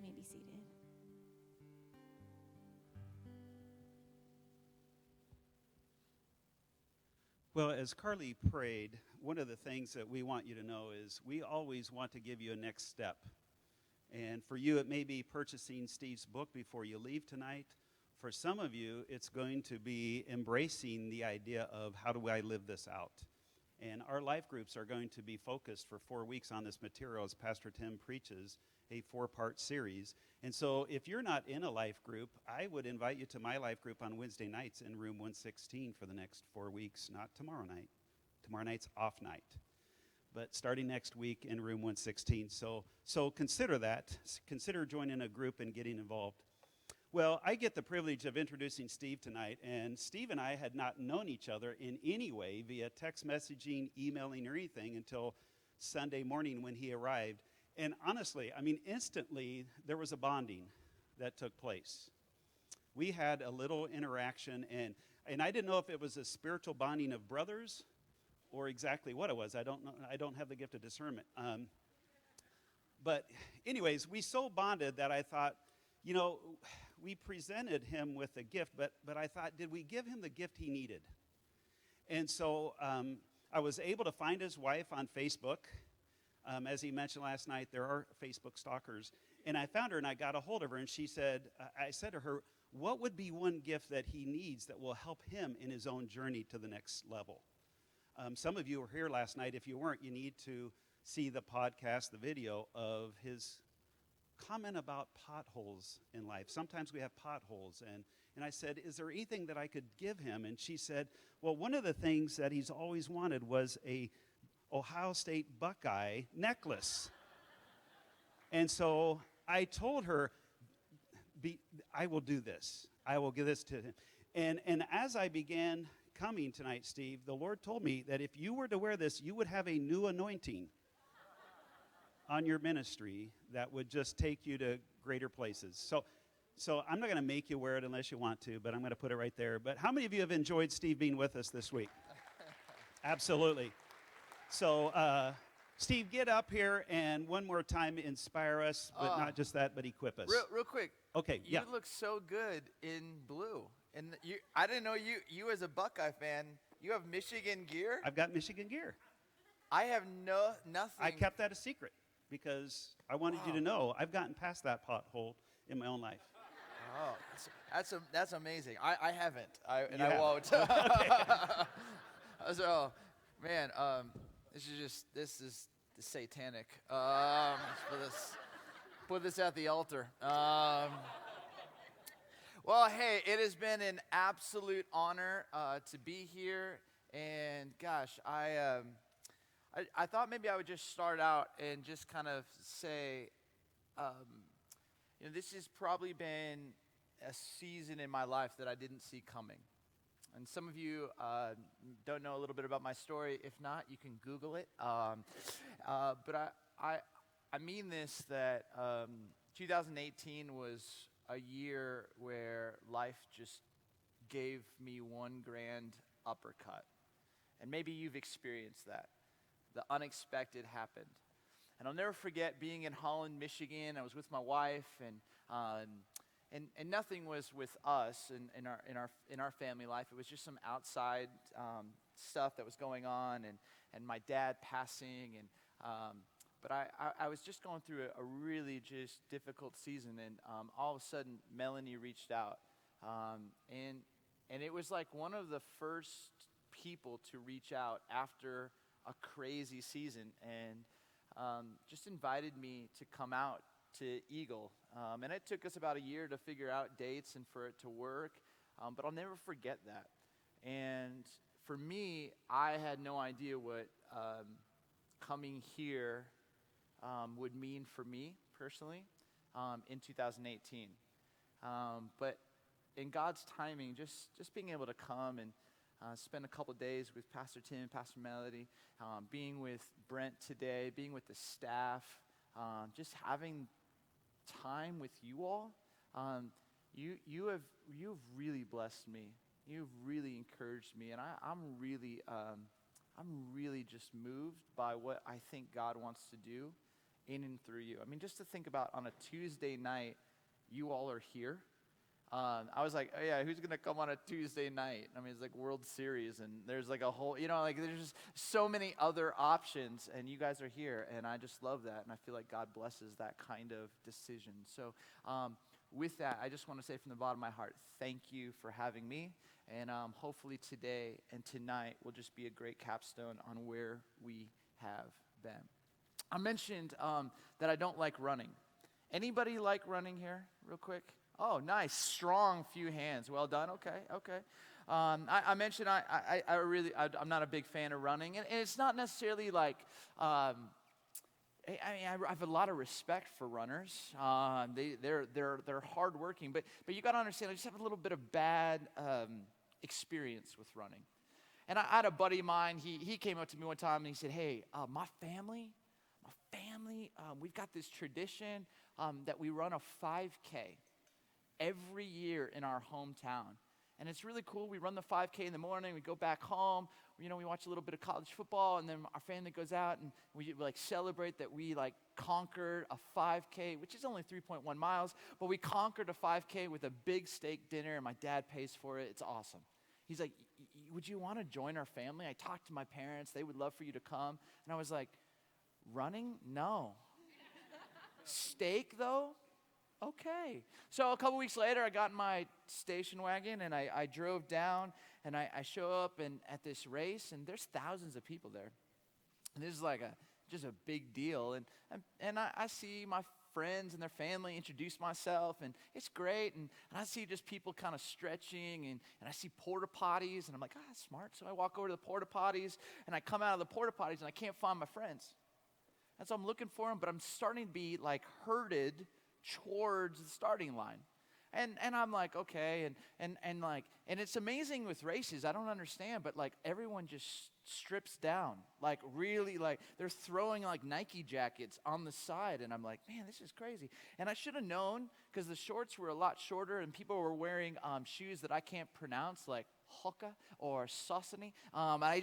may be seated. Well, as Carly prayed, one of the things that we want you to know is we always want to give you a next step. And for you, it may be purchasing Steve's book before you leave tonight. For some of you, it's going to be embracing the idea of how do I live this out? And our life groups are going to be focused for 4 weeks on this material as Pastor Tim preaches, a 4-part series. And so if you're not in a life group, I would invite you to my life group on Wednesday nights in room 116 for the next 4 weeks, not tomorrow night. Tomorrow night's off night. But starting next week in room 116. So consider that. Consider joining a group and getting involved. Well, I get the privilege of introducing Steve tonight, and Steve and I had not known each other in any way via text messaging, emailing, or anything until Sunday morning when he arrived. And honestly, instantly there was a bonding that took place. We had a little interaction, and I didn't know if it was a spiritual bonding of brothers or exactly what it was. I don't know. I don't have the gift of discernment. But anyways, we so bonded that I thought, we presented him with a gift, but I thought, did we give him the gift he needed? And so I was able to find his wife on Facebook. As he mentioned last night, there are Facebook stalkers. And I found her, and I got a hold of her, and I said to her, what would be one gift that he needs that will help him in his own journey to the next level? Some of you were here last night. If you weren't, you need to see the podcast, the video of his comment about potholes in life. Sometimes we have potholes. And I said, is there anything that I could give him? And she said, well, one of the things that he's always wanted was a Ohio State Buckeye necklace. And so I told her, I will do this. I will give this to him. And as I began coming tonight, Steve, the Lord told me that if you were to wear this, you would have a new anointing on your ministry that would just take you to greater places. So I'm not going to make you wear it unless you want to, but I'm going to put it right there. But how many of you have enjoyed Steve being with us this week? Absolutely. So, Steve, get up here and one more time inspire us, but not just that, but equip us. Real quick. Okay, you look so good in blue. And I didn't know you as a Buckeye fan, you have Michigan gear? I've got Michigan gear. I have nothing. I kept that a secret because I wanted you to know I've gotten past that pothole in my own life. Oh, that's amazing. I haven't. I won't. So, man, this is satanic. Put this at the altar. Well, hey, it has been an absolute honor to be here, and gosh, I thought maybe I would just start out and just kind of say, this has probably been a season in my life that I didn't see coming. And some of you don't know a little bit about my story. If not, you can Google it. But I mean this, that 2018 was a year where life just gave me one grand uppercut. And maybe you've experienced that. The unexpected happened. And I'll never forget being in Holland, Michigan. I was with my wife, and nothing was with us in our family life. It was just some outside stuff that was going on, and my dad passing, but I was just going through a really just difficult season, and all of a sudden Melanie reached out, and it was like one of the first people to reach out after a crazy season, and just invited me to come out to Eagle. And it took us about a year to figure out dates and for it to work, but I'll never forget that. And for me, I had no idea what coming here would mean for me personally in 2018. But in God's timing, just being able to come and spend a couple days with Pastor Tim, Pastor Melody, being with Brent today, being with the staff, just having time with you all, you have really blessed me. You've really encouraged me, and I'm really just moved by what I think God wants to do in and through you. I mean, just to think about on a Tuesday night, you all are here. I was like, oh yeah, who's going to come on a Tuesday night? I mean, it's like World Series, and there's like a whole, like there's just so many other options, and you guys are here, and I just love that, and I feel like God blesses that kind of decision. So with that, I just want to say from the bottom of my heart, thank you for having me, and hopefully today and tonight will just be a great capstone on where we have been. I mentioned that I don't like running. Anybody like running here, real quick? Oh, nice, strong few hands. Well done. Okay. I mentioned I'm not a big fan of running, and it's not necessarily like. I have a lot of respect for runners. They're hardworking, but you got to understand. I just have a little bit of bad experience with running. And I had a buddy of mine. He came up to me one time and he said, "Hey, my family, we've got this tradition that we run a 5K every year in our hometown. And it's really cool. We run the 5K in the morning. We go back home. We watch a little bit of college football. And then our family goes out and we like celebrate that we like conquered a 5K, which is only 3.1 miles. But we conquered a 5K with a big steak dinner. And my dad pays for it. It's awesome." He's like, "Would you want to join our family? I talked to my parents. They would love for you to come." And I was like, "Running? No." "Steak, though? Okay." So a couple weeks later, I got in my station wagon, and I drove down, and I show up at this race, and there's thousands of people there. And this is like just a big deal. And I see my friends and their family, introduce myself, and it's great. And I see just people kind of stretching, and I see porta potties, and I'm like, that's smart. So I walk over to the porta potties, and I come out of the porta potties, and I can't find my friends. And so I'm looking for them, but I'm starting to be like herded towards the starting line. And I'm like, okay, and it's amazing with races. I don't understand, but like everyone just strips down, like really, like they're throwing like Nike jackets on the side, and I'm like, man, this is crazy. And I should have known, because the shorts were a lot shorter, and people were wearing shoes that I can't pronounce, like Hoka or Saucony. I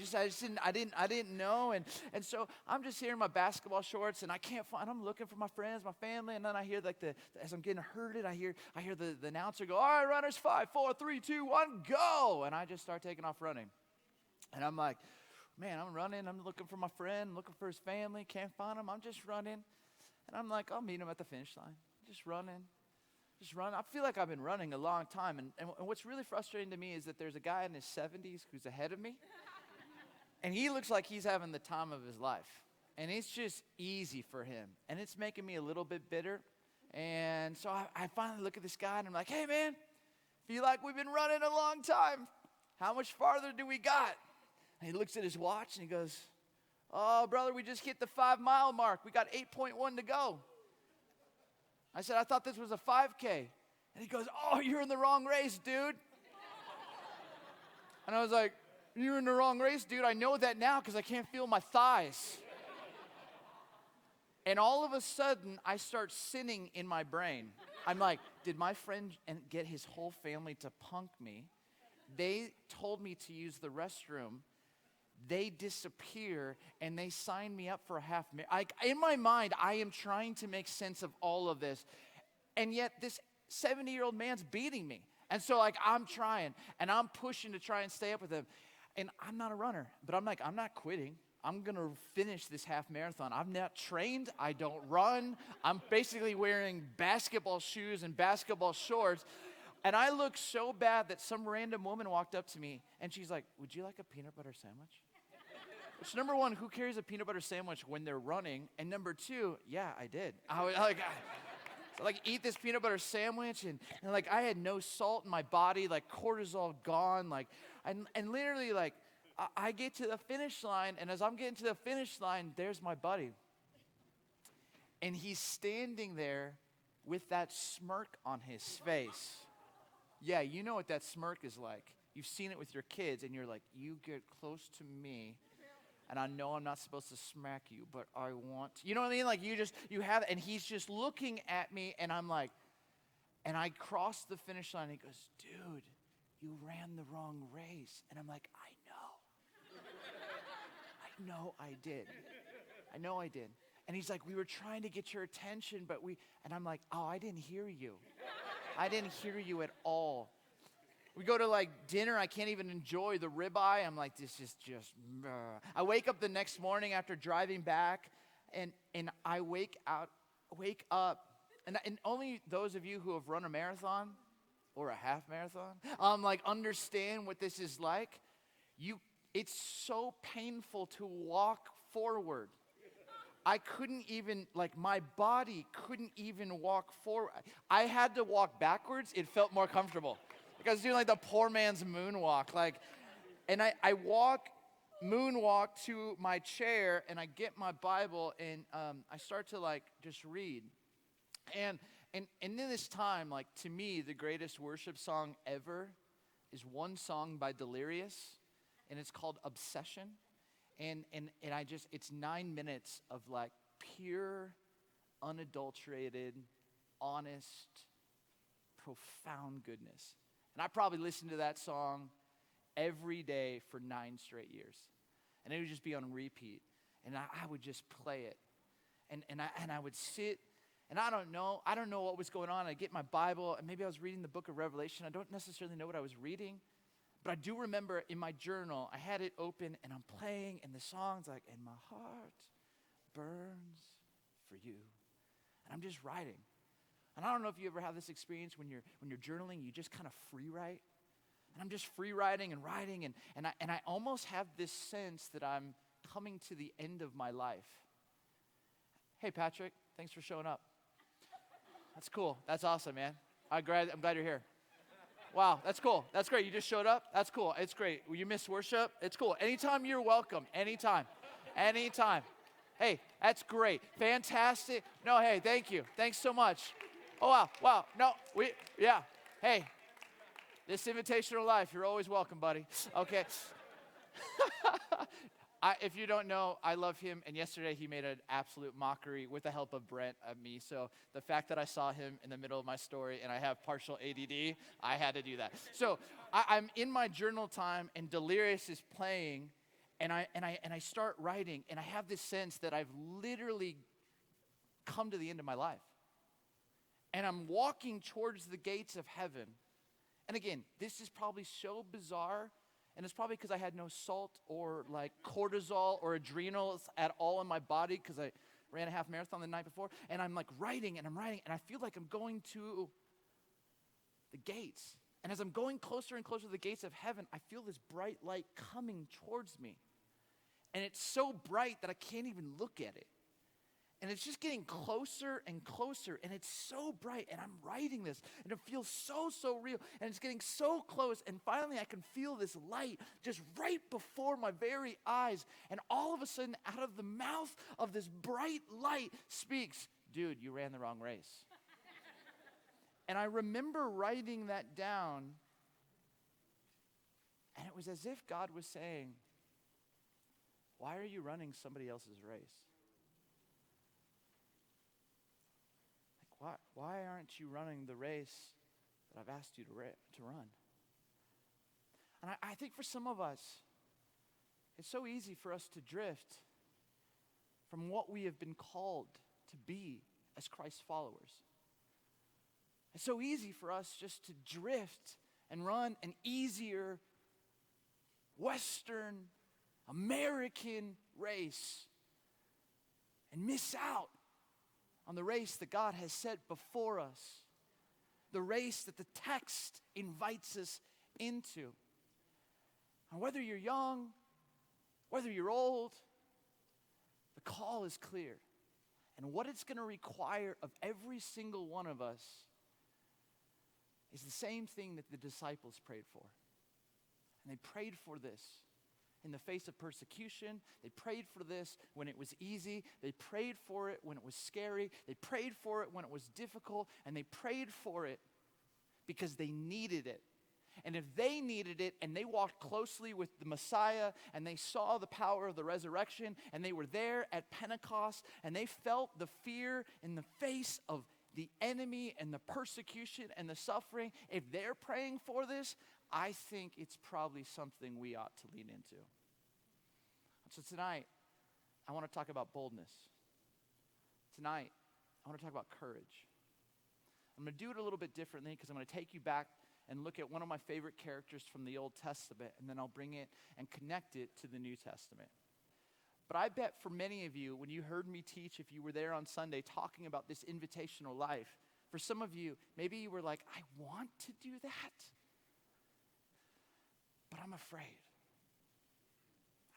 didn't know, and so I'm just here in my basketball shorts, and I can't find. I'm looking for my friends, my family, and then I hear like as I'm getting herded, I hear the announcer go, "All right, runners, 5, 4, 3, 2, 1, go!" And I just start taking off running, and I'm like, man, I'm running. I'm looking for my friend, looking for his family, can't find him. I'm just running, and I'm like, I'll meet him at the finish line. Just running. I feel like I've been running a long time, and what's really frustrating to me is that there's a guy in his 70s who's ahead of me, and he looks like he's having the time of his life, and it's just easy for him, and it's making me a little bit bitter. And so I finally look at this guy, and I'm like, "Hey, man, feel like we've been running a long time. How much farther do we got?" And he looks at his watch, and he goes, "Oh, brother, we just hit the 5-mile mark. We got 8.1 to go." I said, "I thought this was a 5K. And he goes, "Oh, you're in the wrong race, dude." And I was like, "You're in the wrong race, dude. I know that now because I can't feel my thighs." And all of a sudden, I start sinning in my brain. I'm like, did my friend get his whole family to punk me? They told me to use the restroom. They disappear, and they sign me up for a half marathon. In my mind, I am trying to make sense of all of this, and yet this 70-year-old man's beating me. And so, like, I'm trying, and I'm pushing to try and stay up with him. And I'm not a runner, but I'm like, I'm not quitting. I'm going to finish this half marathon. I'm not trained. I don't run. I'm basically wearing basketball shoes and basketball shorts. And I looked so bad that some random woman walked up to me, and she's like, "Would you like a peanut butter sandwich?" Which, number one, who carries a peanut butter sandwich when they're running? And number two, yeah, I did. I was like, eat this peanut butter sandwich, and like I had no salt in my body, like cortisol gone, like, and literally like I get to the finish line, and as I'm getting to the finish line, there's my buddy. And he's standing there with that smirk on his face. Yeah, you know what that smirk is like. You've seen it with your kids, and you're like, you get close to me, and I know I'm not supposed to smack you, but I want to. You know what I mean? Like you have, and he's just looking at me, and I'm like, and I cross the finish line, and he goes, "Dude, you ran the wrong race." And I'm like, I know I did. And he's like, we were trying to get your attention, and I'm like, oh, I didn't hear you. I didn't hear you at all. We go to like dinner, I can't even enjoy the ribeye. I'm like, this is just, I wake up the next morning after driving back, and I wake up, and only those of you who have run a marathon or a half marathon, like understand what this is like. It's so painful to walk forward. I couldn't even, like my body couldn't even walk forward. I had to walk backwards. It felt more comfortable. Like I was doing like the poor man's moonwalk. And I moonwalk to my chair, and I get my Bible, and I start to like just read. And in this time, like to me, the greatest worship song ever is one song by Delirious, and it's called Obsession. And it's 9 minutes of like pure, unadulterated, honest, profound goodness. And I probably listened to that song every day for 9 straight years. And it would just be on repeat. And I would just play it. And I would sit, and I don't know what was going on. I get my Bible, and maybe I was reading the book of Revelation. I don't necessarily know what I was reading. But I do remember in my journal, I had it open, and I'm playing, and the song's like, and my heart burns for you. And I'm just writing. And I don't know if you ever have this experience when you're journaling, you just kind of free write. And I'm just free writing and writing, and I almost have this sense that I'm coming to the end of my life. Hey, Patrick, thanks for showing up. That's cool. That's awesome, man. I'm glad you're here. Wow, that's cool. That's great. You just showed up? That's cool. It's great. You missed worship? It's cool. Anytime, you're welcome. Anytime. Anytime. Hey, that's great. Fantastic. No, hey, thank you. Thanks so much. Oh, wow. Wow. No, yeah. Hey, this invitational life, you're always welcome, buddy. Okay. If you don't know, I love him, and yesterday he made an absolute mockery with the help of Brent of me. So the fact that I saw him in the middle of my story and I have partial ADD, I had to do that. So I'm in my journal time, and Delirious is playing, and I start writing, and I have this sense that I've literally come to the end of my life. And I'm walking towards the gates of heaven. And again, this is probably so bizarre. And it's probably because I had no salt or like cortisol or adrenals at all in my body because I ran a half marathon the night before. And I'm like writing, and I feel like I'm going to the gates. And as I'm going closer and closer to the gates of heaven, I feel this bright light coming towards me. And it's so bright that I can't even look at it. And it's just getting closer and closer, and it's so bright, and I'm writing this, and it feels so real, and it's getting so close, and finally I can feel this light just right before my very eyes, and all of a sudden, out of the mouth of this bright light speaks, dude, you ran the wrong race. And I remember writing that down, and it was as if God was saying, why are you running somebody else's race? Why aren't you running the race that I've asked you to run? And I think for some of us, it's so easy for us to drift from what we have been called to be as Christ's followers. It's so easy for us just to drift and run an easier Western American race and miss out on the race that God has set before us, the race that the text invites us into. And whether you're young, whether you're old, the call is clear. And what it's going to require of every single one of us is the same thing that the disciples prayed for. And they prayed for this in the face of persecution. They prayed for this when it was easy. They prayed for it when it was scary. They prayed for it when it was difficult. And they prayed for it because they needed it. And if they needed it and they walked closely with the Messiah and they saw the power of the resurrection and they were there at Pentecost and they felt the fear in the face of the enemy and the persecution and the suffering, if they're praying for this, I think it's probably something we ought to lean into. So tonight, I want to talk about boldness. Tonight, I want to talk about courage. I'm going to do it a little bit differently because I'm going to take you back and look at one of my favorite characters from the Old Testament, and then I'll bring it and connect it to the New Testament. But I bet for many of you, when you heard me teach, if you were there on Sunday talking about this invitational life, for some of you, maybe you were like, I want to do that, but I'm afraid.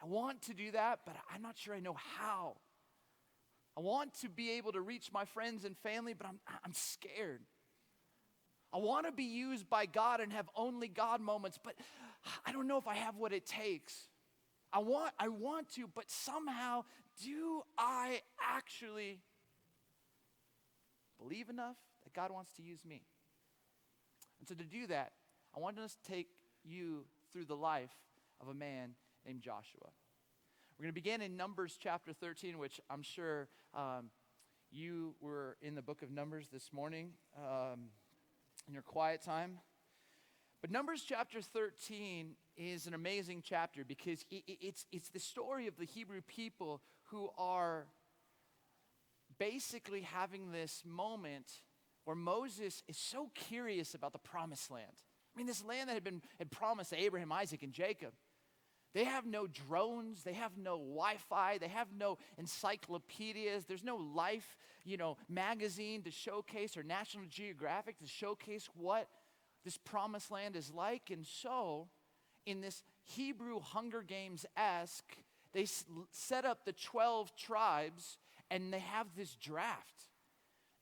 I want to do that, but I'm not sure I know how. I want to be able to reach my friends and family, but I'm scared. I want to be used by God and have only God moments, but I don't know if I have what it takes. I want to, but somehow, do I actually believe enough that God wants to use me? And so to do that, I want us to take you through the life of a man named Joshua. We're going to begin in Numbers chapter 13, which I'm sure you were in the book of Numbers this morning in your quiet time. But Numbers chapter 13 is an amazing chapter because it's the story of the Hebrew people who are basically having this moment where Moses is so curious about the promised land. I mean, this land that had promised to Abraham, Isaac, and Jacob. They have no drones, they have no Wi-Fi, they have no encyclopedias, there's no Life, magazine to showcase, or National Geographic to showcase what this promised land is like. And so, in this Hebrew Hunger Games-esque, they set up the 12 tribes, and they have this draft.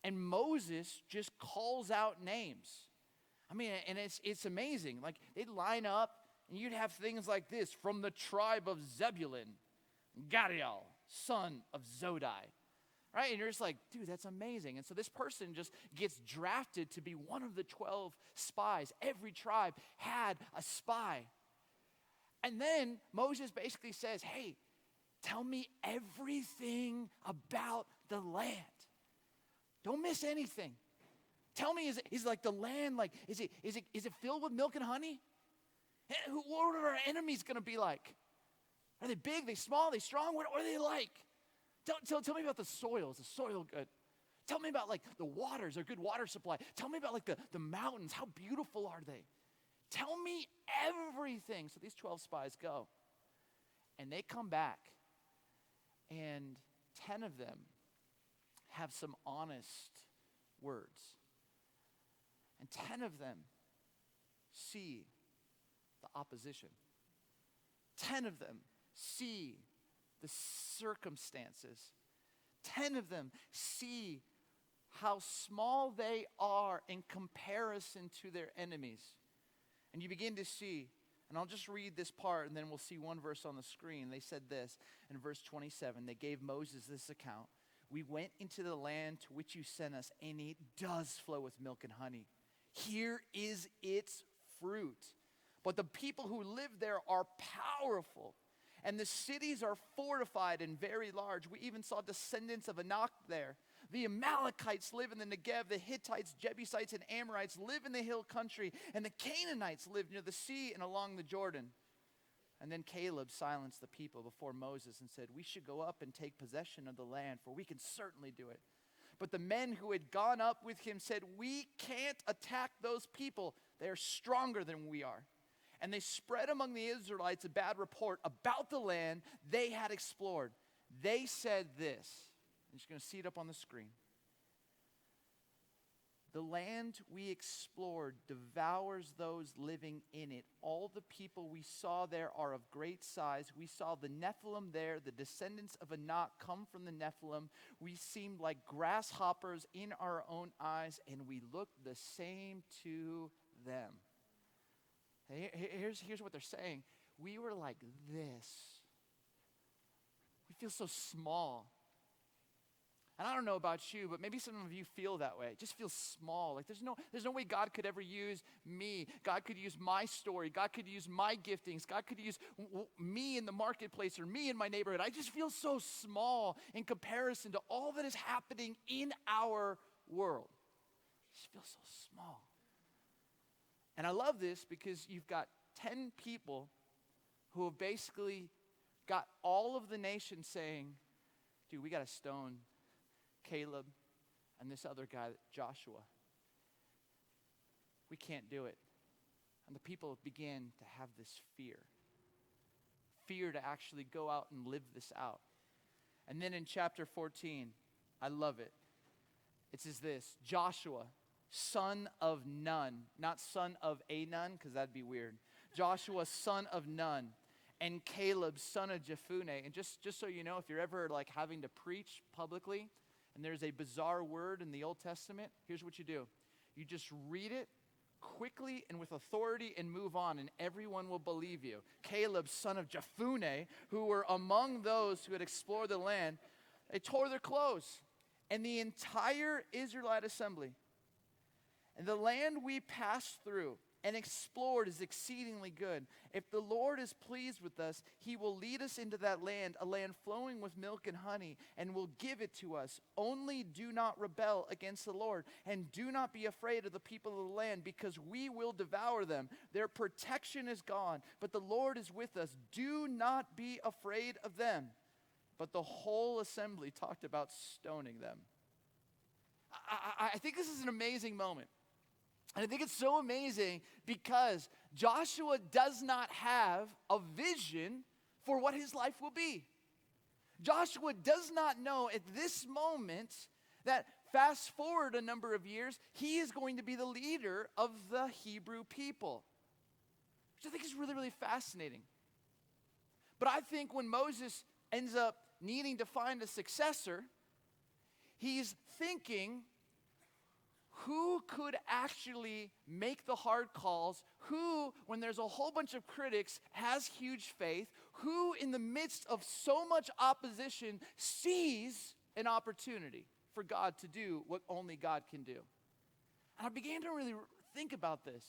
And Moses just calls out names. I mean, and it's amazing. Like, they'd line up, and you'd have things like this: from the tribe of Zebulun, Gadiel, son of Zodai. Right? And you're just like, dude, that's amazing. And so this person just gets drafted to be one of the 12 spies. Every tribe had a spy. And then Moses basically says, hey, tell me everything about the land. Don't miss anything. Tell me, is like the land, like, is it filled with milk and honey? What are our enemies going to be like? Are they big, they small, they strong? What are they like? Tell me about the soil. Is the soil good? Tell me about, like, the waters, a good water supply. Tell me about, like, the mountains. How beautiful are they? Tell me everything. So these 12 spies go. And they come back. And 10 of them have some honest words. And 10 of them see the opposition. 10 of them see the circumstances. 10 of them see how small they are in comparison to their enemies. And you begin to see, and I'll just read this part and then we'll see one verse on the screen. They said this in verse 27. They gave Moses this account. We went into the land to which you sent us, and it does flow with milk and honey. Here is its fruit. But the people who live there are powerful, and the cities are fortified and very large. We even saw descendants of Anak there. The Amalekites live in the Negev. The Hittites, Jebusites, and Amorites live in the hill country. And the Canaanites live near the sea and along the Jordan. And then Caleb silenced the people before Moses and said, we should go up and take possession of the land, for we can certainly do it. But the men who had gone up with him said, we can't attack those people. They are stronger than we are. And they spread among the Israelites a bad report about the land they had explored. They said this. I'm just going to see it up on the screen. The land we explored devours those living in it. All the people we saw there are of great size. We saw the Nephilim there, the descendants of Anak come from the Nephilim. We seemed like grasshoppers in our own eyes, and we looked the same to them. Here's what they're saying. We were like this. We feel so small. And I don't know about you, but maybe some of you feel that way. It just feels small. Like there's no way God could ever use me. God could use my story. God could use my giftings. God could use me in the marketplace or me in my neighborhood. I just feel so small in comparison to all that is happening in our world. I just feel so small. And I love this because you've got 10 people who have basically got all of the nation saying, dude, we got to stone Caleb, and this other guy, Joshua. We can't do it. And the people began to have this fear to actually go out and live this out. And then in chapter 14, I love it. It says this, Joshua, son of Nun, not son of a nun, because that'd be weird. Joshua, son of Nun, and Caleb, son of Jephunneh. And just so you know, if you're ever like having to preach publicly, and there's a bizarre word in the Old Testament, here's what you do. You just read it quickly and with authority and move on, and everyone will believe you. Caleb, son of Jephunneh, who were among those who had explored the land, they tore their clothes, and the entire Israelite assembly. And the land we passed through and explored is exceedingly good. If the Lord is pleased with us, he will lead us into that land, a land flowing with milk and honey, and will give it to us. Only do not rebel against the Lord, and do not be afraid of the people of the land, because we will devour them. Their protection is gone, but the Lord is with us. Do not be afraid of them. But the whole assembly talked about stoning them. I think this is an amazing moment. And I think it's so amazing because Joshua does not have a vision for what his life will be. Joshua does not know at this moment that fast forward a number of years, he is going to be the leader of the Hebrew people, which I think is really, really fascinating. But I think when Moses ends up needing to find a successor, he's thinking, who could actually make the hard calls? Who, when there's a whole bunch of critics, has huge faith? Who, in the midst of so much opposition, sees an opportunity for God to do what only God can do? And I began to really think about this,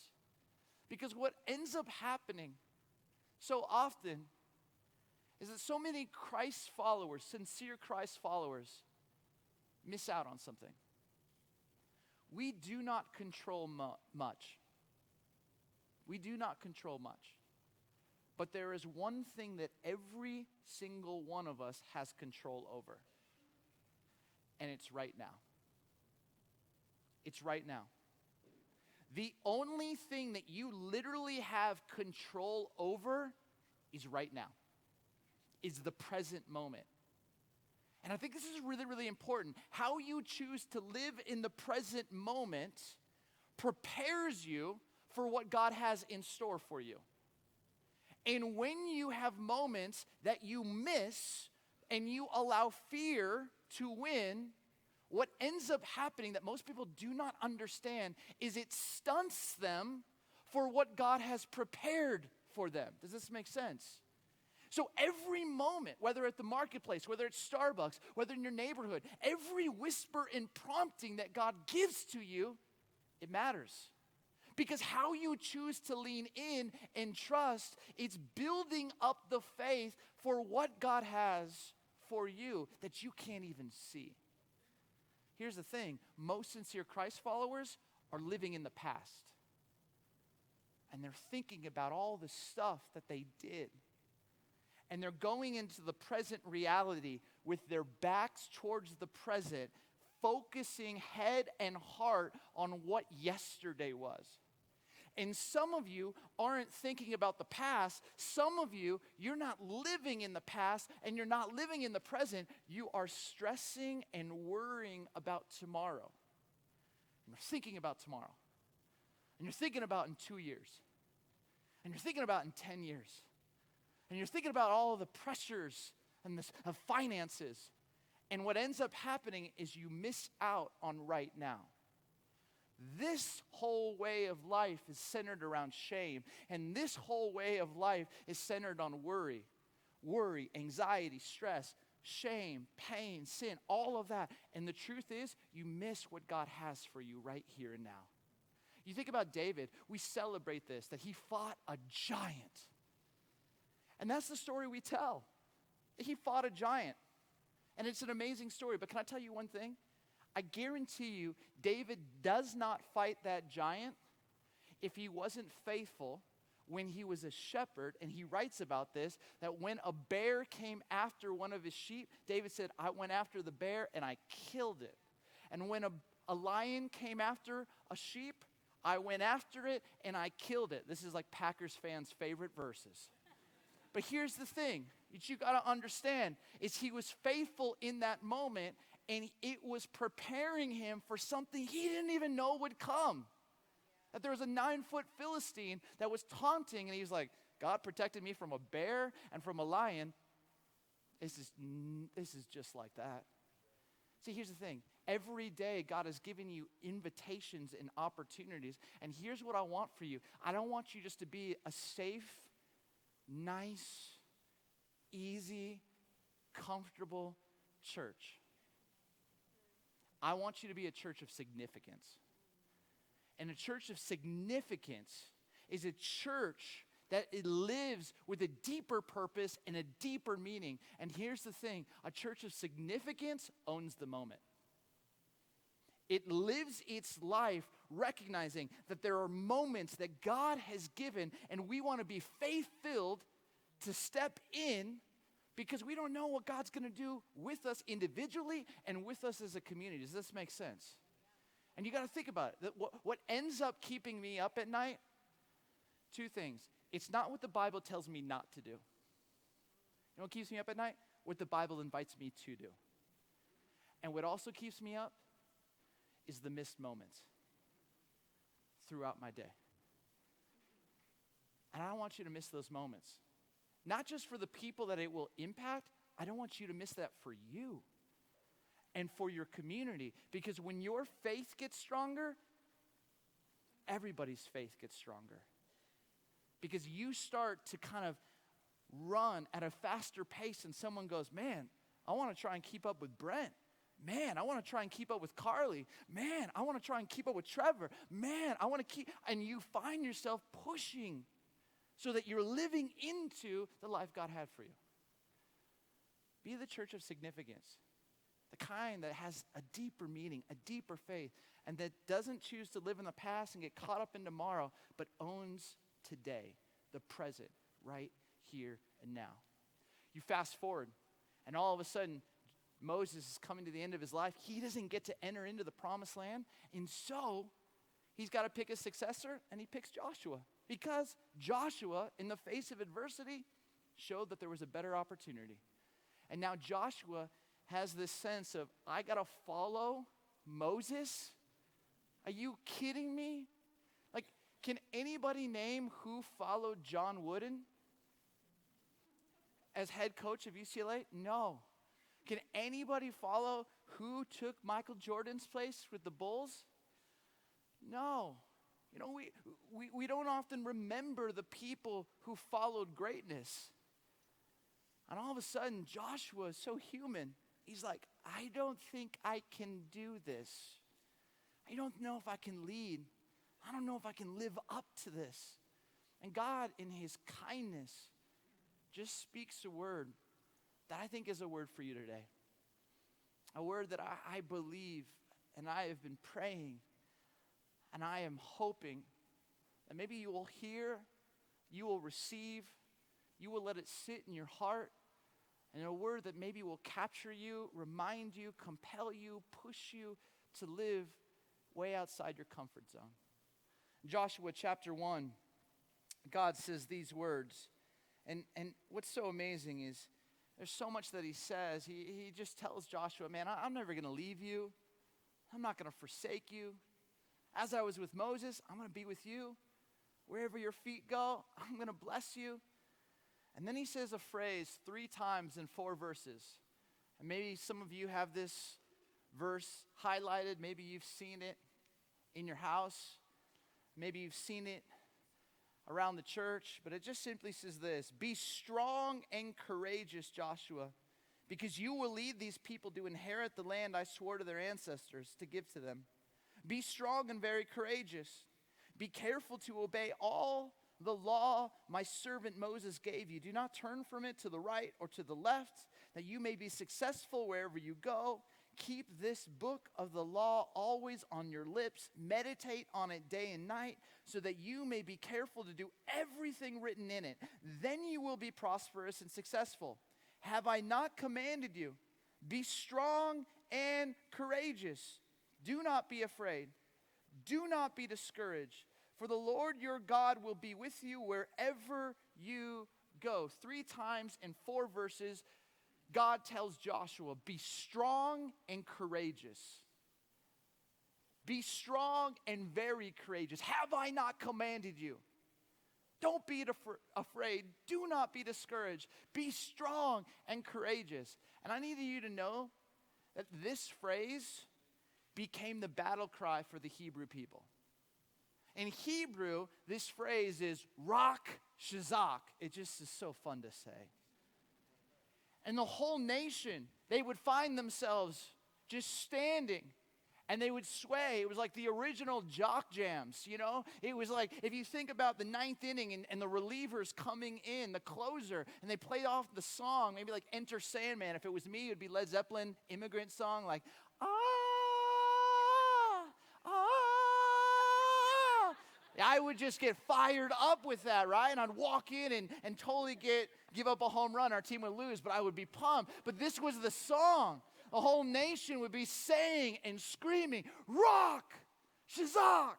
because what ends up happening so often is that so many Christ followers, sincere Christ followers, miss out on something. We do not control much. We do not control much. But there is one thing that every single one of us has control over. And it's right now. It's right now. The only thing that you literally have control over is right now. Is the present moment. And I think this is really, really important. How you choose to live in the present moment prepares you for what God has in store for you. And when you have moments that you miss and you allow fear to win, what ends up happening that most people do not understand is it stunts them for what God has prepared for them. Does this make sense? So every moment, whether at the marketplace, whether it's Starbucks, whether in your neighborhood, every whisper and prompting that God gives to you, it matters. Because how you choose to lean in and trust, it's building up the faith for what God has for you that you can't even see. Here's the thing, most sincere Christ followers are living in the past. And they're thinking about all the stuff that they did. And they're going into the present reality with their backs towards the present, focusing head and heart on what yesterday was. And some of you aren't thinking about the past. Some of you, you're not living in the past and you're not living in the present. You are stressing and worrying about tomorrow. And you're thinking about tomorrow. And you're thinking about in 2 years. And you're thinking about in 10 years. And you're thinking about all of the pressures and of finances. And what ends up happening is you miss out on right now. This whole way of life is centered around shame. And this whole way of life is centered on worry. Worry, anxiety, stress, shame, pain, sin, all of that. And the truth is, you miss what God has for you right here and now. You think about David, we celebrate this, that he fought a giant. And that's the story we tell. He fought a giant. And it's an amazing story. But can I tell you one thing? I guarantee you, David does not fight that giant if he wasn't faithful when he was a shepherd, and he writes about this, that when a bear came after one of his sheep, David said, I went after the bear and I killed it. And when a lion came after a sheep, I went after it and I killed it. This is like Packers fans' favorite verses. But here's the thing that you got to understand is he was faithful in that moment, and it was preparing him for something he didn't even know would come. That there was a 9-foot Philistine that was taunting, and he was like, God protected me from a bear and from a lion. This is just like that. See, here's the thing. Every day, God has given you invitations and opportunities. And here's what I want for you. I don't want you just to be a safe, nice, easy, comfortable church. I want you to be a church of significance. And a church of significance is a church that it lives with a deeper purpose and a deeper meaning. And here's the thing, a church of significance owns the moment. It lives its life recognizing that there are moments that God has given, and we want to be faith-filled to step in because we don't know what God's going to do with us individually and with us as a community. Does this make sense? And you got to think about it. What ends up keeping me up at night? 2 things. It's not what the Bible tells me not to do. You know what keeps me up at night? What the Bible invites me to do. And what also keeps me up is the missed moments throughout my day. And I don't want you to miss those moments. Not just for the people that it will impact, I don't want you to miss that for you and for your community. Because when your faith gets stronger, everybody's faith gets stronger. Because you start to kind of run at a faster pace and someone goes, man, I want to try and keep up with Brent. Man, I want to try and keep up with Carly. Man, I want to try and keep up with Trevor. Man, I want to keep, and you find yourself pushing so that you're living into the life God had for you. Be the church of significance, the kind that has a deeper meaning, a deeper faith, and that doesn't choose to live in the past and get caught up in tomorrow, but owns today, the present, right here and now. You fast forward, and all of a sudden, Moses is coming to the end of his life. He doesn't get to enter into the promised land, and so he's got to pick a successor, and he picks Joshua. Because Joshua, in the face of adversity, showed that there was a better opportunity. And now Joshua has this sense of, I got to follow Moses? Are you kidding me? Like, can anybody name who followed John Wooden as head coach of UCLA? No. Can anybody follow who took Michael Jordan's place with the Bulls? No. You know, we don't often remember the people who followed greatness. And all of a sudden, Joshua is so human. He's like, I don't think I can do this. I don't know if I can lead. I don't know if I can live up to this. And God, in his kindness, just speaks a word that I think is a word for you today. A word that I believe and I have been praying and I am hoping that maybe you will hear, you will receive, you will let it sit in your heart, and a word that maybe will capture you, remind you, compel you, push you to live way outside your comfort zone. Joshua chapter 1, God says these words, and what's so amazing is there's so much that he says. He just tells Joshua, man, I'm never going to leave you. I'm not going to forsake you. As I was with Moses, I'm going to be with you. Wherever your feet go, I'm going to bless you. And then he says a phrase 3 times in 4 verses. And maybe some of you have this verse highlighted. Maybe you've seen it in your house. Maybe you've seen it around the church. But it just simply says this: be strong and courageous, Joshua, because you will lead these people to inherit the land I swore to their ancestors to give to them. Be strong and very courageous. Be careful to obey all the law my servant Moses gave you. Do not turn from it to the right or to the left, that you may be successful wherever you go. keep this book of the law always on your lips. Meditate on it day and night so that you may be careful to do everything written in it. Then you will be prosperous and successful. Have I not commanded you? Be strong and courageous. Do not be afraid. Do not be discouraged. For the Lord your God will be with you wherever you go. 3 times in 4 verses, God tells Joshua, be strong and courageous. Be strong and very courageous. Have I not commanded you? Don't be afraid. Do not be discouraged. Be strong and courageous. And I need you to know that this phrase became the battle cry for the Hebrew people. In Hebrew, this phrase is Rak Shazak. It just is so fun to say. And the whole nation, they would find themselves just standing and they would sway. It was like the original jock jams, you know? It was like, if you think about the 9th inning and the relievers coming in, the closer, and they played off the song, maybe like Enter Sandman. If it was me, it would be Led Zeppelin, Immigrant Song, like, ah, ah. I would just get fired up with that, right? And I'd walk in and totally give up a home run. Our team would lose, but I would be pumped. But this was the song. The whole nation would be saying and screaming, Rak Shazak.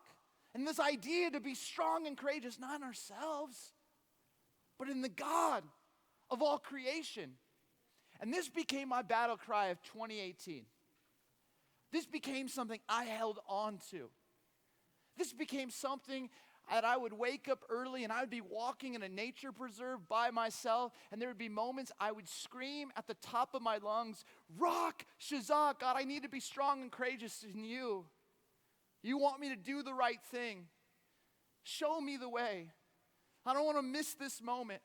And this idea to be strong and courageous, not in ourselves, but in the God of all creation. And this became my battle cry of 2018. This became something I held on to. This became something that I would wake up early and I would be walking in a nature preserve by myself, and there would be moments I would scream at the top of my lungs, Rak Shazak, God, I need to be strong and courageous in you. You want me to do the right thing. Show me the way. I don't want to miss this moment.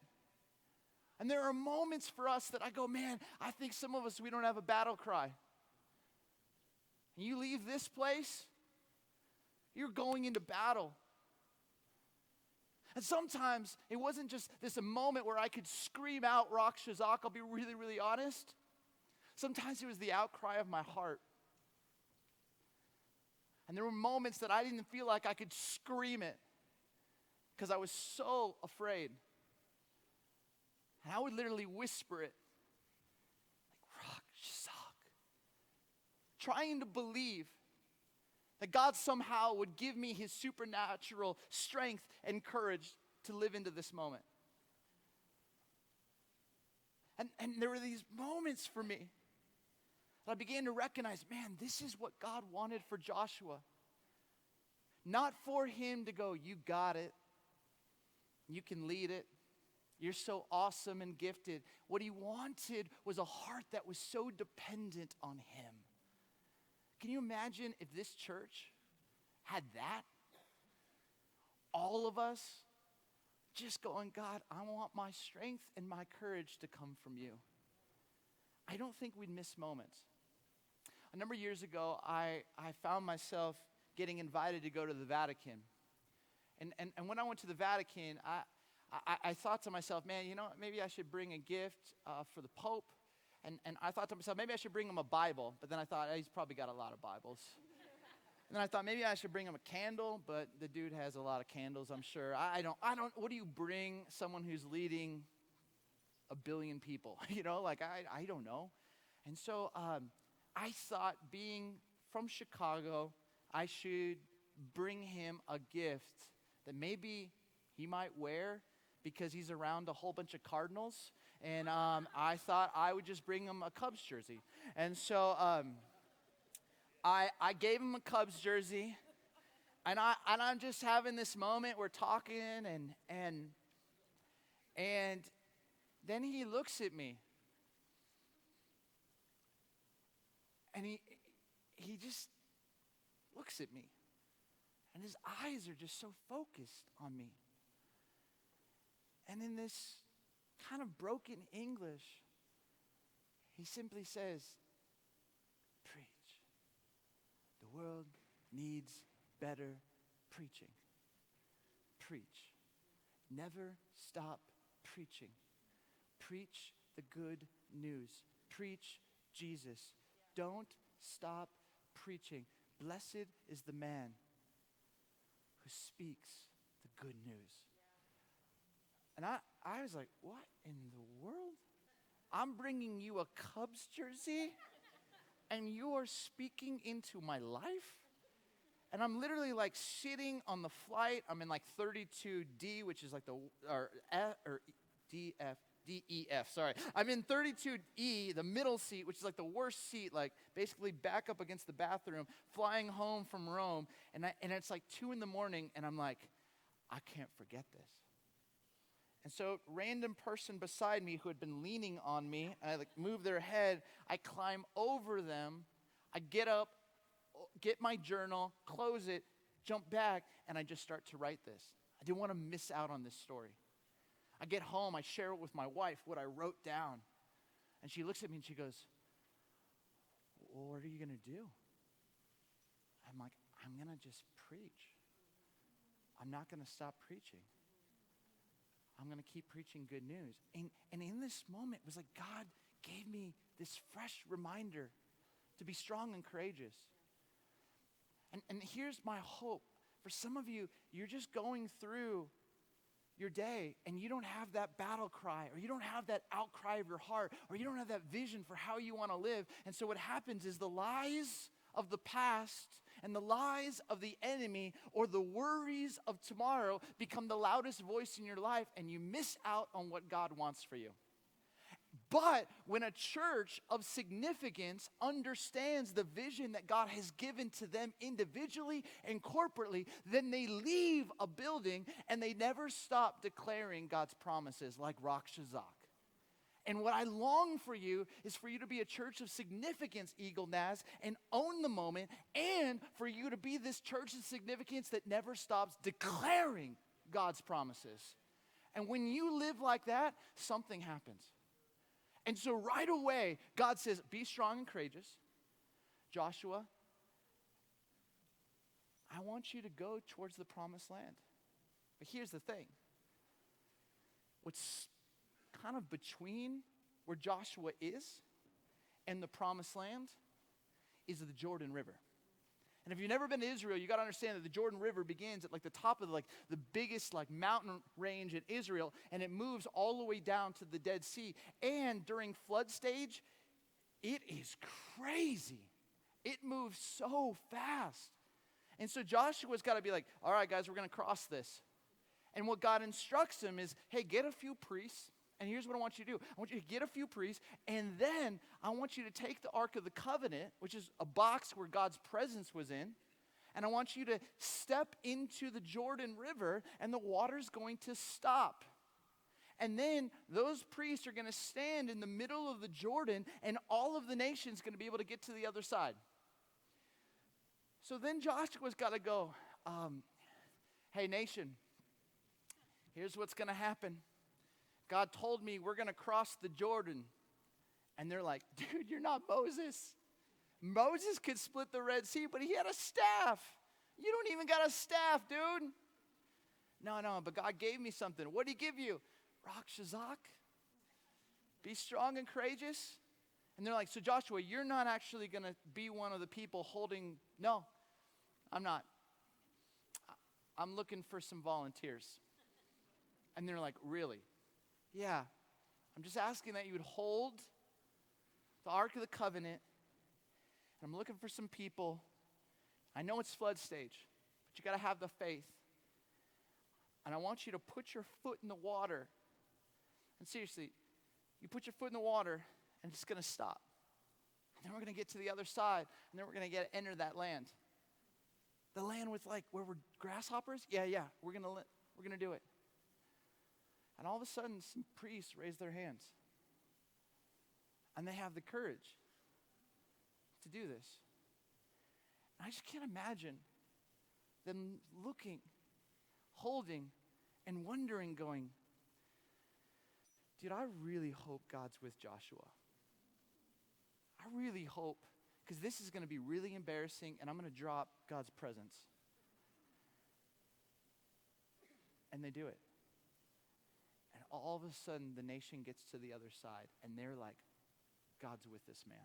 And there are moments for us that I go, man, I think some of us, we don't have a battle cry. And you leave this place, you're going into battle. And sometimes it wasn't just this a moment where I could scream out Rak Shazak. I'll be really, really honest. Sometimes it was the outcry of my heart. And there were moments that I didn't feel like I could scream it because I was so afraid. And I would literally whisper it, like Rak Shazak, trying to believe that God somehow would give me his supernatural strength and courage to live into this moment. And there were these moments for me that I began to recognize, man, this is what God wanted for Joshua. Not for him to go, you got it. You can lead it. You're so awesome and gifted. What he wanted was a heart that was so dependent on him. Can you imagine if this church had that? All of us just going, God, I want my strength and my courage to come from you. I don't think we'd miss moments. A number of years ago, I found myself getting invited to go to the Vatican. And when I went to the Vatican, I thought to myself, man, you know, maybe I should bring a gift for the Pope. And I thought to myself, maybe I should bring him a Bible. But then I thought, he's probably got a lot of Bibles. And then I thought, maybe I should bring him a candle. But the dude has a lot of candles, I'm sure. I don't, what do you bring someone who's leading 1 billion people? You know, like, I don't know. And so I thought, being from Chicago, I should bring him a gift that maybe he might wear because he's around a whole bunch of Cardinals. And I thought I would just bring him a Cubs jersey. And so I gave him a Cubs jersey. And I'm just having this moment. We're talking. And then he looks at me. And he just looks at me. And his eyes are just so focused on me. And in this kind of broken English, he simply says, preach. The world needs better preaching. Preach. Never stop preaching. Preach the good news. Preach Jesus. Don't stop preaching. Blessed is the man who speaks the good news. And I was like, what in the world? I'm bringing you a Cubs jersey and you are speaking into my life? And I'm literally like sitting on the flight. I'm in like 32D, which is like the, or DEF, sorry. I'm in 32E, the middle seat, which is like the worst seat, like basically back up against the bathroom, flying home from Rome. And it's like 2 a.m, and I'm like, I can't forget this. And so random person beside me who had been leaning on me, and I like move their head, I climb over them, I get up, get my journal, close it, jump back, and I just start to write this. I didn't want to miss out on this story. I get home, I share it with my wife, what I wrote down. And she looks at me and she goes, well, what are you going to do? I'm like, I'm going to just preach. I'm not going to stop preaching. I'm going to keep preaching good news. And in this moment, it was like God gave me this fresh reminder to be strong and courageous. And here's my hope. For some of you, you're just going through your day and you don't have that battle cry, or you don't have that outcry of your heart, or you don't have that vision for how you want to live. And so what happens is the lies of the past and the lies of the enemy or the worries of tomorrow become the loudest voice in your life, and you miss out on what God wants for you. But when a church of significance understands the vision that God has given to them individually and corporately, then they leave a building and they never stop declaring God's promises like Rock Shazak. And what I long for you is for you to be a church of significance, Eagle Naz, and own the moment, and for you to be this church of significance that never stops declaring God's promises. And when you live like that, something happens. And so right away, God says, be strong and courageous. Joshua, I want you to go towards the promised land. But here's the thing. What's kind of between where Joshua is and the promised land is the Jordan River. And if you've never been to Israel, you got to understand that the Jordan River begins at like the top of the biggest like mountain range in Israel, and it moves all the way down to the Dead Sea. And during flood stage, it is crazy. It moves so fast. And so Joshua's got to be like, all right, guys, we're going to cross this. And what God instructs him is, hey, get a few priests. And here's what I want you to do. I want you to get a few priests, and then I want you to take the Ark of the Covenant, which is a box where God's presence was in, and I want you to step into the Jordan River, and the water's going to stop. And then those priests are going to stand in the middle of the Jordan, and all of the nation's going to be able to get to the other side. So then Joshua's got to go, hey, nation, here's what's going to happen. God told me we're going to cross the Jordan. And they're like, dude, you're not Moses. Moses could split the Red Sea, but he had a staff. You don't even got a staff, dude. No, but God gave me something. What did he give you? Rock Shazak. Be strong and courageous. And they're like, so Joshua, you're not actually going to be one of the people holding. No, I'm not. I'm looking for some volunteers. And they're like, really? Yeah, I'm just asking that you would hold the Ark of the Covenant. And I'm looking for some people. I know it's flood stage, but you got to have the faith. And I want you to put your foot in the water. And seriously, you put your foot in the water, and it's going to stop. And then we're going to get to the other side, and then we're going to enter that land. The land with like where we're grasshoppers? Yeah, we're going to do it. And all of a sudden, some priests raise their hands. And they have the courage to do this. And I just can't imagine them looking, holding, and wondering, going, dude, I really hope God's with Joshua. I really hope, because this is going to be really embarrassing, and I'm going to drop God's presence. And they do it. And all of a sudden, the nation gets to the other side, and they're like, God's with this man.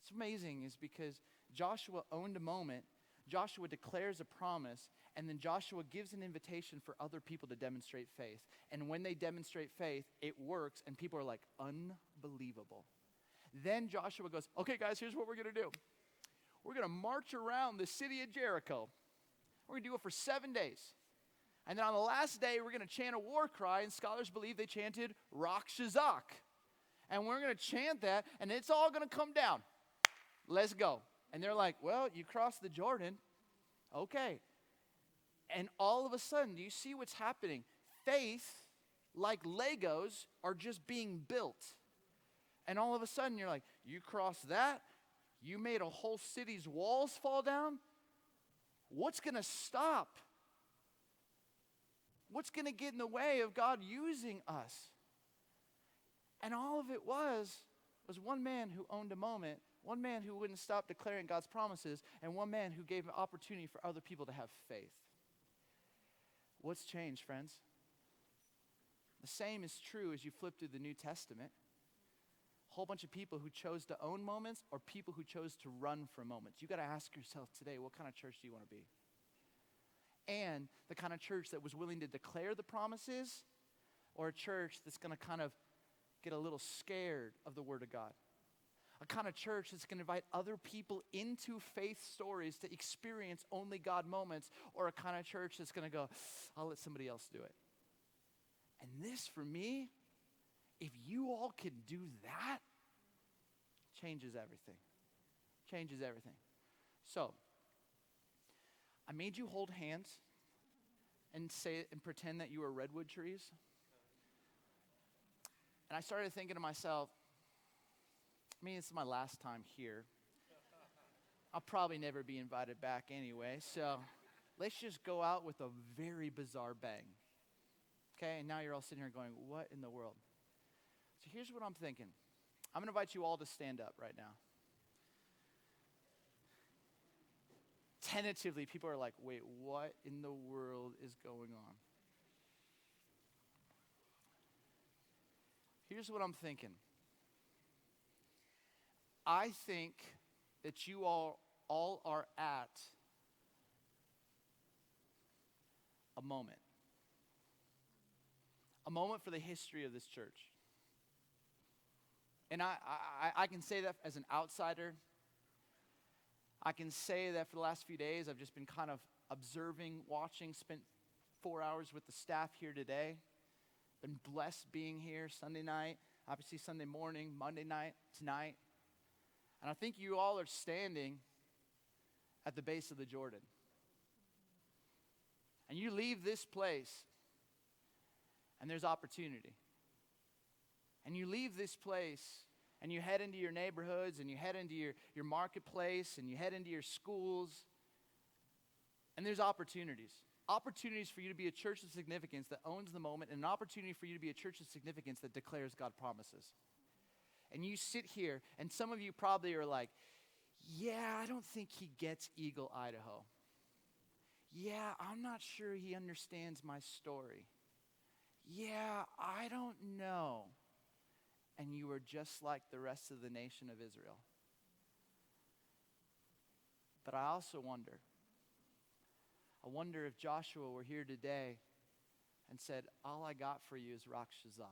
It's amazing is because Joshua owned a moment, Joshua declares a promise, and then Joshua gives an invitation for other people to demonstrate faith. And when they demonstrate faith, it works, and people are like, unbelievable. Then Joshua goes, okay, guys, here's what we're going to do. We're going to march around the city of Jericho. We're going to do it for 7 days. And then on the last day, we're going to chant a war cry, and scholars believe they chanted Rock Shazak. And we're going to chant that, and it's all going to come down. Let's go. And they're like, well, you crossed the Jordan. Okay. And all of a sudden, do you see what's happening? Faith, like Legos, are just being built. And all of a sudden, you're like, you crossed that? You made a whole city's walls fall down? What's going to stop? What's going to get in the way of God using us? And all of it was one man who owned a moment, one man who wouldn't stop declaring God's promises, and one man who gave an opportunity for other people to have faith. What's changed, friends? The same is true as you flip through the New Testament. A whole bunch of people who chose to own moments or people who chose to run from moments. You got to ask yourself today, what kind of church do you want to be? And the kind of church that was willing to declare the promises, or a church that's going to kind of get a little scared of the Word of God. A kind of church that's going to invite other people into faith stories to experience only God moments, or a kind of church that's going to go, I'll let somebody else do it. And this, for me, if you all can do that, changes everything. Changes everything. So, I made you hold hands and say and pretend that you were redwood trees. And I started thinking to myself, I mean, it's my last time here. I'll probably never be invited back anyway, so let's just go out with a very bizarre bang. Okay, and now you're all sitting here going, what in the world? So here's what I'm thinking. I'm going to invite you all to stand up right now. Tentatively, people are like, wait, what in the world is going on? Here's what I'm thinking. I think that you all are at a moment. A moment for the history of this church. And I can say that as an outsider. I can say that for the last few days, I've just been kind of observing, watching, spent 4 hours with the staff here today. Been blessed being here Sunday night, obviously Sunday morning, Monday night, tonight. And I think you all are standing at the base of the Jordan. And you leave this place, and there's opportunity. And you leave this place, and you head into your neighborhoods, and you head into your marketplace, and you head into your schools, and there's opportunities. Opportunities for you to be a church of significance that owns the moment, and an opportunity for you to be a church of significance that declares God promises. And you sit here, and some of you probably are like, yeah, I don't think he gets Eagle, Idaho. Yeah, I'm not sure he understands my story. Yeah, I don't know. And you are just like the rest of the nation of Israel. But I also wonder if Joshua were here today and said, all I got for you is Rock Shazak.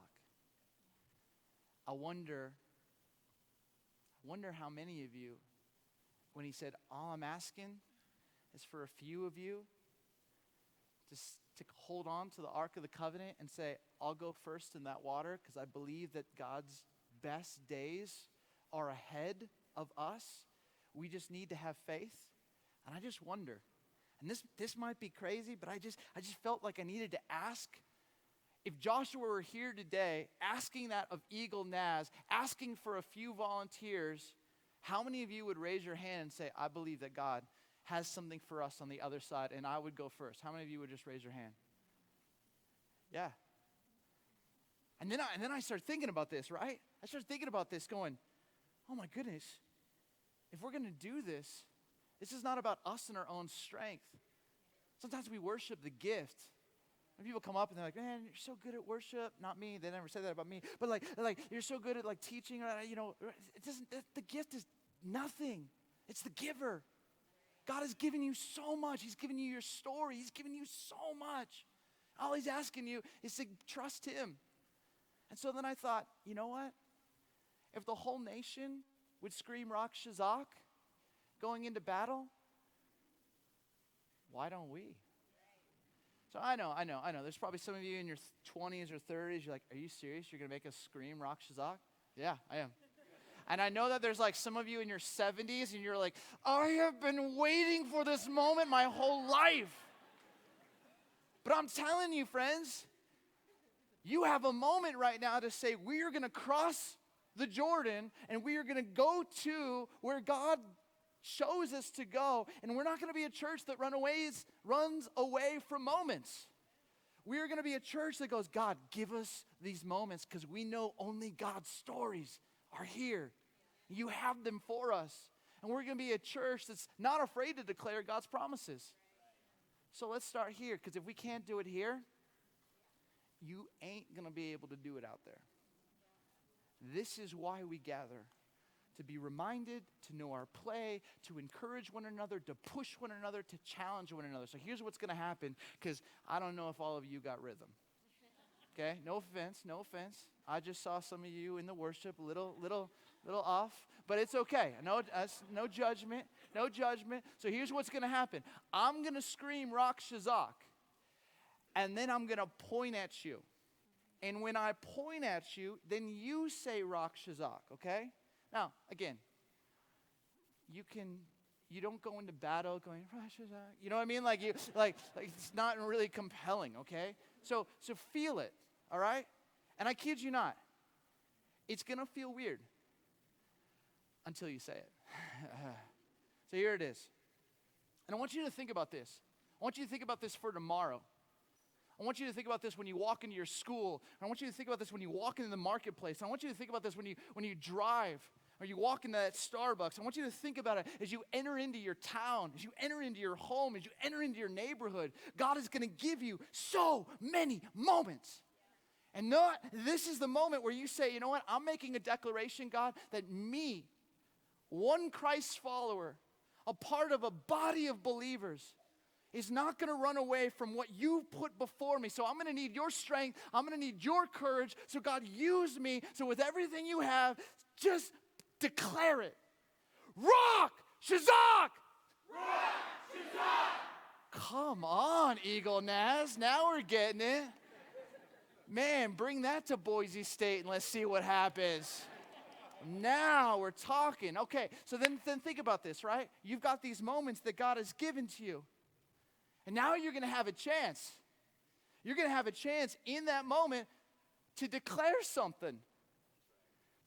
I wonder how many of you, when he said, all I'm asking is for a few of you to hold on to the Ark of the Covenant and say, I'll go first in that water because I believe that God's best days are ahead of us. We just need to have faith. And I just wonder, and this might be crazy, but I just felt like I needed to ask, if Joshua were here today asking that of Eagle Naz, asking for a few volunteers, how many of you would raise your hand and say, I believe that God has something for us on the other side, and I would go first? How many of you would just raise your hand? Yeah. And then I started thinking about this, right? I started thinking about this going, oh my goodness, if we're going to do this, this is not about us and our own strength. Sometimes we worship the gift. When people come up and they're like, man, you're so good at worship. Not me, they never said that about me. But like you're so good at like teaching, you know, it doesn't, the gift is nothing. It's the giver. God has given you so much. He's given you your story. He's given you so much. All he's asking you is to trust him. And so then I thought, you know what? If the whole nation would scream Rock Shazak going into battle, why don't we? So I know. There's probably some of you in your 20s or 30s, you're like, are you serious? You're going to make us scream Rock Shazak? Yeah, I am. And I know that there's like some of you in your 70s and you're like, I have been waiting for this moment my whole life. But I'm telling you, friends, you have a moment right now to say, we are going to cross the Jordan and we are going to go to where God shows us to go. And we're not going to be a church that runs away from moments. We are going to be a church that goes, God, give us these moments because we know only God's stories are here. You have them for us. And we're going to be a church that's not afraid to declare God's promises. So let's start here, because if we can't do it here, you ain't going to be able to do it out there. This is why we gather, to be reminded, to know our play, to encourage one another, to push one another, to challenge one another. So here's what's going to happen, because I don't know if all of you got rhythm. Okay, no offense. I just saw some of you in the worship a little off, but it's okay. No judgment. So here's what's going to happen. I'm going to scream Rock Shazak, and then I'm going to point at you. And when I point at you, then you say Rock Shazak, okay? Now, again, you don't go into battle going Rock Shazak. You know what I mean? Like it's not really compelling, okay? So feel it, all right? And I kid you not, it's going to feel weird until you say it. So here it is. And I want you to think about this. I want you to think about this for tomorrow. I want you to think about this when you walk into your school. I want you to think about this when you walk into the marketplace. I want you to think about this when you drive or you walk into that Starbucks. I want you to think about it as you enter into your town, as you enter into your home, as you enter into your neighborhood. God is going to give you so many moments. And this is the moment where you say, you know what? I'm making a declaration, God, that me, one Christ follower, a part of a body of believers, is not going to run away from what you put before me. So I'm going to need your strength. I'm going to need your courage. So God, use me. So with everything you have, just declare it. Rock Shazak! Rock Shazak! Come on, Eagle Naz. Now we're getting it. Man, bring that to Boise State and let's see what happens. Now we're talking. Okay, so then think about this, right? You've got these moments that God has given to you. And now you're going to have a chance. You're going to have a chance in that moment to declare something.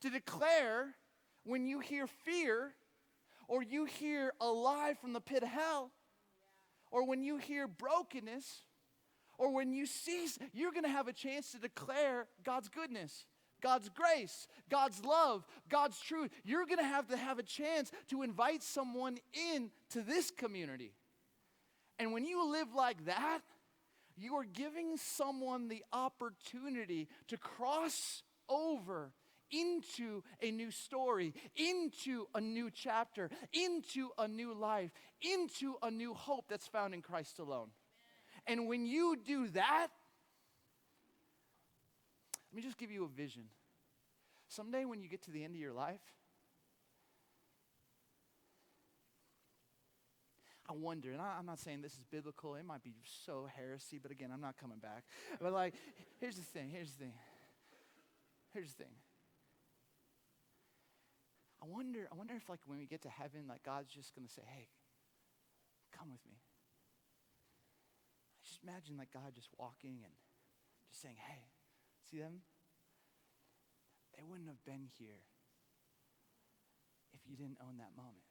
To declare when you hear fear, or you hear a lie from the pit of hell, or when you hear brokenness, or when you see, you're going to have a chance to declare God's goodness, God's grace, God's love, God's truth. You're going to have a chance to invite someone into this community. And when you live like that, you are giving someone the opportunity to cross over into a new story, into a new chapter, into a new life, into a new hope that's found in Christ alone. And when you do that, let me just give you a vision. Someday when you get to the end of your life, I wonder, and I'm not saying this is biblical, it might be so heresy, but again, I'm not coming back. But like, here's the thing. I wonder if like when we get to heaven, like God's just going to say, hey, come with me. I just imagine like God just walking and just saying, hey, see them? They wouldn't have been here if you didn't own that moment.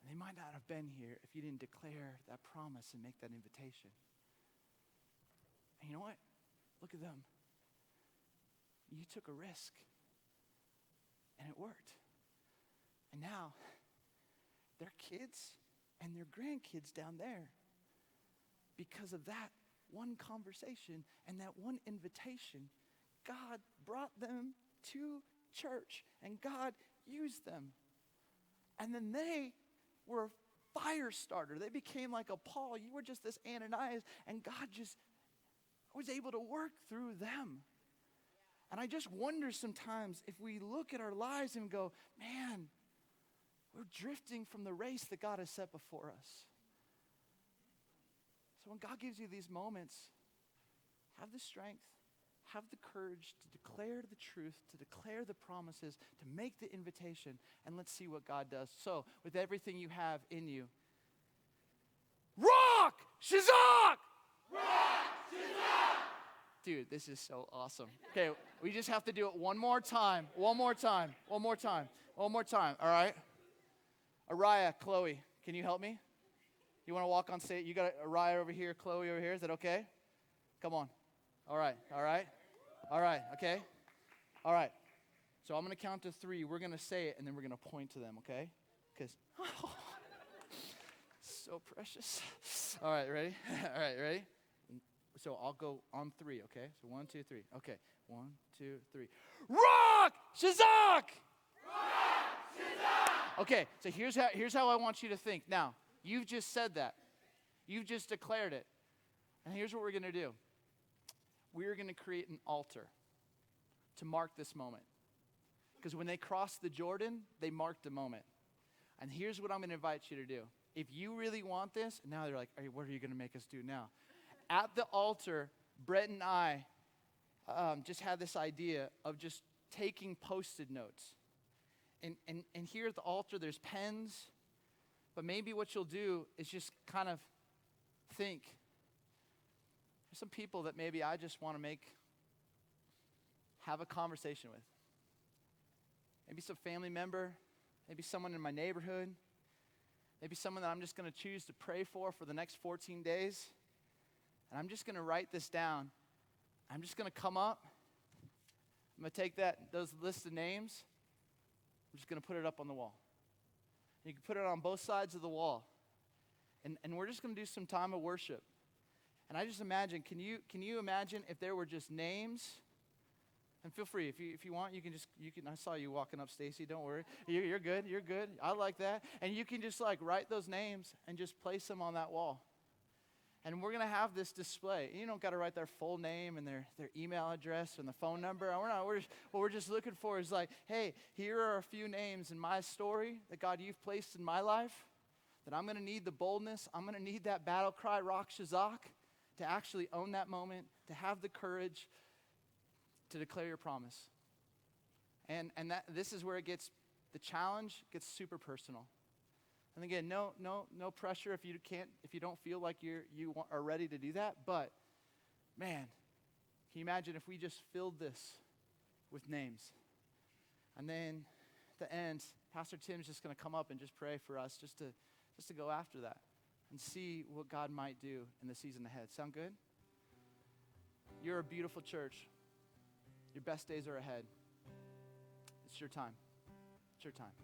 And they might not have been here if you didn't declare that promise and make that invitation. And you know what? Look at them. You took a risk. And it worked. And now, their kids and their grandkids down there, because of that one conversation and that one invitation, God brought them to church. And God used them. And then they were a fire starter. They became like a Paul. You were just this Ananias, and God just was able to work through them. And I just wonder sometimes if we look at our lives and go, man, we're drifting from the race that God has set before us. So when God gives you these moments, have the strength, have the courage to declare the truth, to declare the promises, to make the invitation, and let's see what God does. So, with everything you have in you, rock! Shazak! Rock! Shazak! Dude, this is so awesome. Okay, we just have to do it one more time. One more time. All right? Araya, Chloe, can you help me? You want to walk on stage? You got Araya over here, Chloe over here. Is that okay? Come on. All right, okay? All right. So I'm going to count to 3. We're going to say it, and then we're going to point to them, okay? Because, so precious. All right, ready? All right, ready? So I'll go on 3, okay? So 1, 2, 3. Okay, 1, 2, 3. Rock! Shazak! Rock! Shazak! Okay, so here's how I want you to think. Now, you've just said that. You've just declared it. And here's what we're going to do. We're going to create an altar to mark this moment. Because when they crossed the Jordan, they marked a moment. And here's what I'm going to invite you to do. If you really want this, now they're like, hey, what are you going to make us do now? At the altar, Brett and I just had this idea of just taking Post-it notes. And here at the altar, there's pens. But maybe what you'll do is just kind of think. There's some people that maybe I just want to have a conversation with. Maybe some family member, maybe someone in my neighborhood, maybe someone that I'm just going to choose to pray for the next 14 days. And I'm just going to write this down. I'm just going to come up. I'm going to take those lists of names. I'm just going to put it up on the wall. You can put it on both sides of the wall. And we're just going to do some time of worship. And I just imagine, can you imagine if there were just names? And feel free, if you want, you can, I saw you walking up, Stacy, don't worry. You're good. I like that. And you can just like write those names and just place them on that wall. And we're going to have this display. You don't got to write their full name and their email address and the phone number. What we're just looking for is like, hey, here are a few names in my story that God, you've placed in my life that I'm going to need the boldness. I'm going to need that battle cry, Rock Shazak, to actually own that moment, to have the courage to declare your promise. And this is where the challenge gets super personal. And again, no pressure if you don't feel like you are ready to do that. But man, can you imagine if we just filled this with names? And then at the end, Pastor Tim's just going to come up and just pray for us, just to go after that and see what God might do in the season ahead. Sound good? You're a beautiful church. Your best days are ahead. It's your time. It's your time.